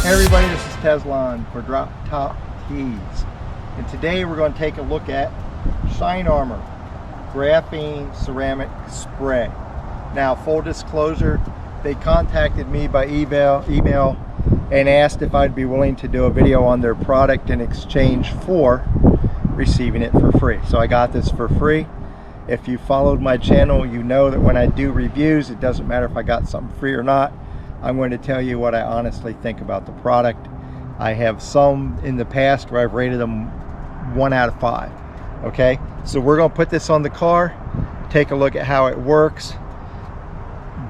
Hey everybody, this is Teslan for Drop Top Tees, and today we're going to take a look at Shine Armor Graphene Ceramic Spray. Now, full disclosure, they contacted me by email and asked if I'd be willing to do a video on their product in exchange for receiving it for free. So I got this for free. If you followed my channel, you know that when I do reviews, it doesn't matter if I got something free or not. I'm going to tell you what I honestly think about the product. I have some in the past where I've rated them 1 out of 5. Okay, so we're going to put this on the car, take a look at how it works.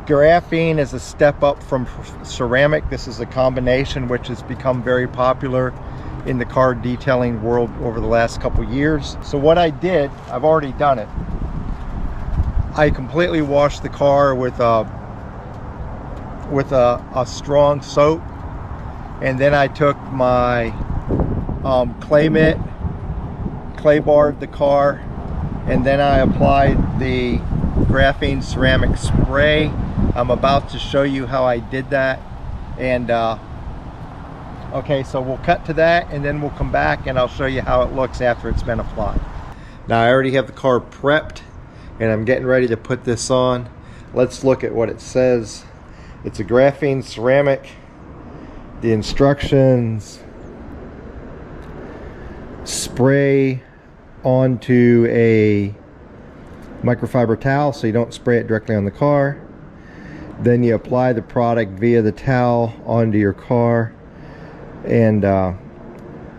Graphene is a step up from ceramic. This is a combination which has become very popular in the car detailing world over the last couple years. So what I did, I've already done it. I completely washed the car with a strong soap, and then I took my clay mitt, clay barred the car, and then I applied the graphene ceramic spray. I'm about to show you how I did that, and okay, so we'll cut to that and then we'll come back and I'll show you how it looks after it's been applied. Now I already have the car prepped and I'm getting ready to put this on. Let's look at what it says. It's a graphene ceramic. The instructions: spray onto a microfiber towel so you don't spray it directly on the car. Then you apply the product via the towel onto your car and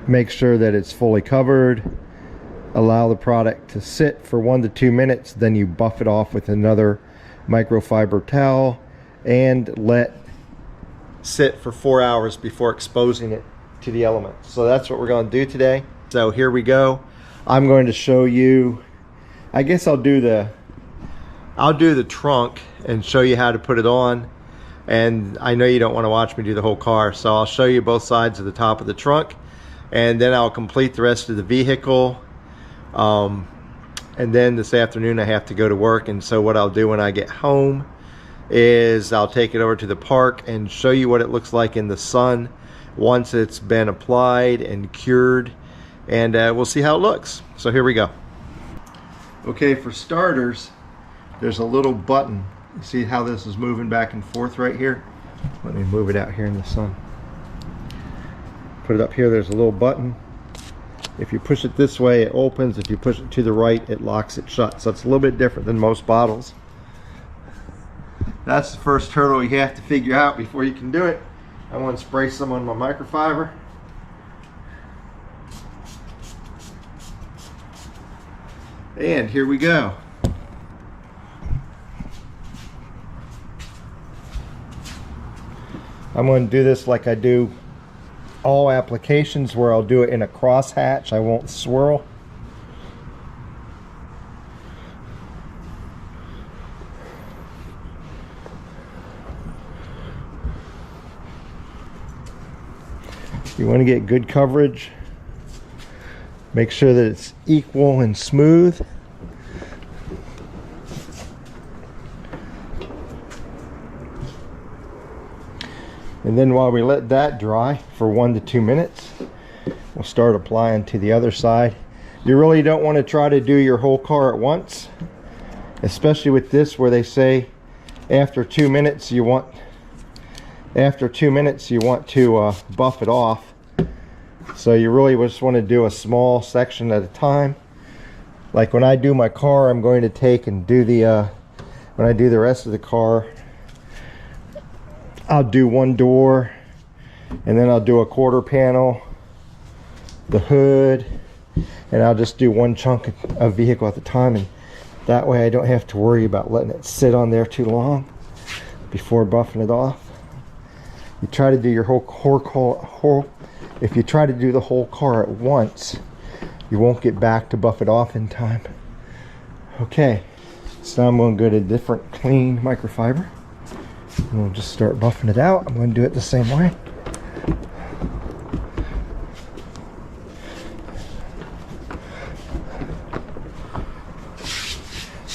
make sure that it's fully covered. Allow the product to sit for 1 to 2 minutes, then you buff it off with another microfiber towel and let sit for 4 hours before exposing it to the elements. So that's what we're going to do today. So here we go. I'm going to show you, I guess I'll do the trunk and show you how to put it on. And I know you don't want to watch me do the whole car, so I'll show you both sides of the top of the trunk, and then I'll complete the rest of the vehicle. And then this afternoon I have to go to work, and so what I'll do when I get home is I'll take it over to the park and show you what it looks like in the sun once it's been applied and cured, and we'll see how it looks. So here we go. Okay, for starters, there's a little button. You see how this is moving back and forth right here? Let me move it out here in the sun. Put it up here, there's a little button. If you push it this way, it opens. If you push it to the right, it locks it shut. So it's a little bit different than most bottles. That's the first hurdle you have to figure out before you can do it. I want to spray some on my microfiber. And here we go. I'm going to do this like I do all applications, where I'll do it in a cross hatch. I won't swirl. You want to get good coverage. Make sure that it's equal and smooth. And then while we let that dry for 1 to 2 minutes, we'll start applying to the other side. You really don't want to try to do your whole car at once, especially with this, where they say after 2 minutes you want to buff it off. So you really just want to do a small section at a time. Like when I do my car, I'm going to take and do the when I do the rest of the car, I'll do one door, and then I'll do a quarter panel, the hood, and I'll just do one chunk of vehicle at a time, and that way I don't have to worry about letting it sit on there too long before buffing it off. You try to do your if you try to do the whole car at once, you won't get back to buff it off in time. Okay, so now I'm going to go to a different clean microfiber. And we'll just start buffing it out. I'm going to do it the same way.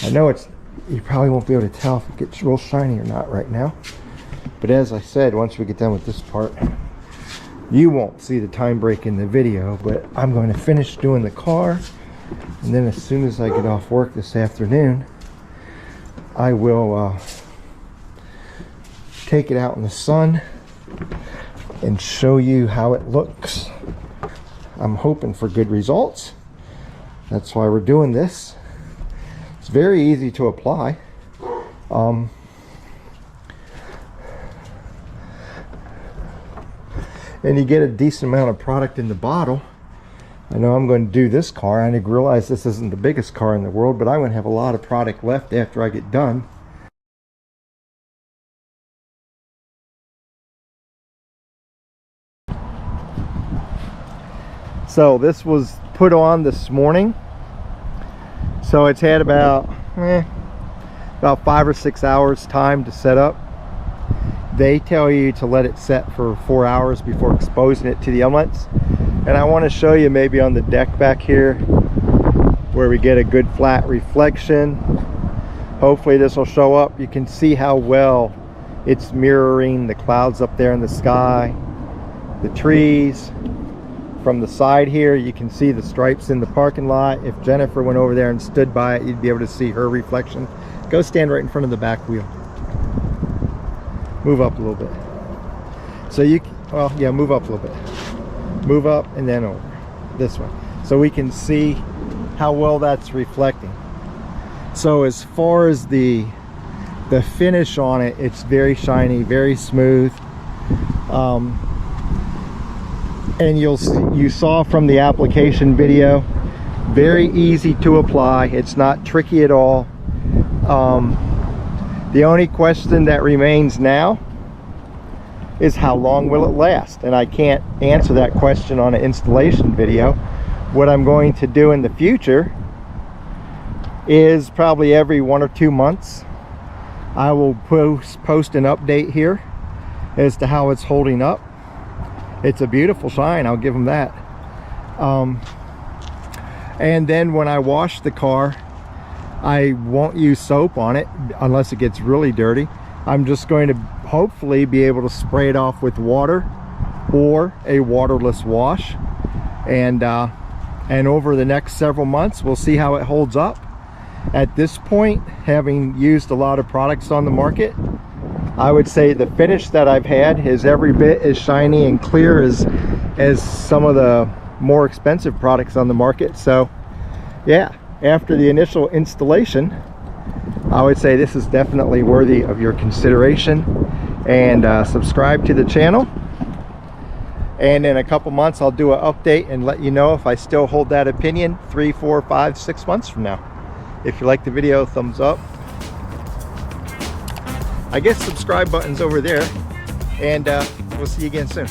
I know you probably won't be able to tell if it gets real shiny or not right now. But as I said, once we get done with this part, You won't see the time break in the video, but I'm going to finish doing the car, and then as soon as I get off work this afternoon, I will take it out in the sun and show you how it looks. I'm hoping for good results. That's why we're doing this. It's very easy to apply. And you get a decent amount of product in the bottle. I know I'm going to do this car. I realize this isn't the biggest car in the world, but I'm going to have a lot of product left after I get done. So this was put on this morning. So it's had about 5 or 6 hours time to set up. They tell you to let it set for 4 hours before exposing it to the elements. And I want to show you maybe on the deck back here where we get a good flat reflection. Hopefully this will show up. You can see how well it's mirroring the clouds up there in the sky, the trees. From the side here, you can see the stripes in the parking lot. If Jennifer went over there and stood by it, you'd be able to see her reflection. Go stand right in front of the back wheel. Move up a little bit. So you, well, yeah, move up a little bit. Move up and then over this way. So we can see how well that's reflecting. So as far as the finish on it, it's very shiny, very smooth. And you saw from the application video, very easy to apply. It's not tricky at all. The only question that remains now is how long will it last? And I can't answer that question on an installation video. What I'm going to do in the future is probably every 1 or 2 months, I will post an update here as to how it's holding up. It's a beautiful shine, I'll give them that. And then when I wash the car, I won't use soap on it unless it gets really dirty. I'm just going to hopefully be able to spray it off with water or a waterless wash. And over the next several months, we'll see how it holds up. At this point, having used a lot of products on the market, I would say the finish that I've had is every bit as shiny and clear as some of the more expensive products on the market. So yeah, after the initial installation, I would say this is definitely worthy of your consideration. And subscribe to the channel, and in a couple months I'll do an update and let you know if I still hold that opinion 3, 4, 5, 6 months from now. If you like the video, thumbs up. I guess subscribe button's over there, and we'll see you again soon.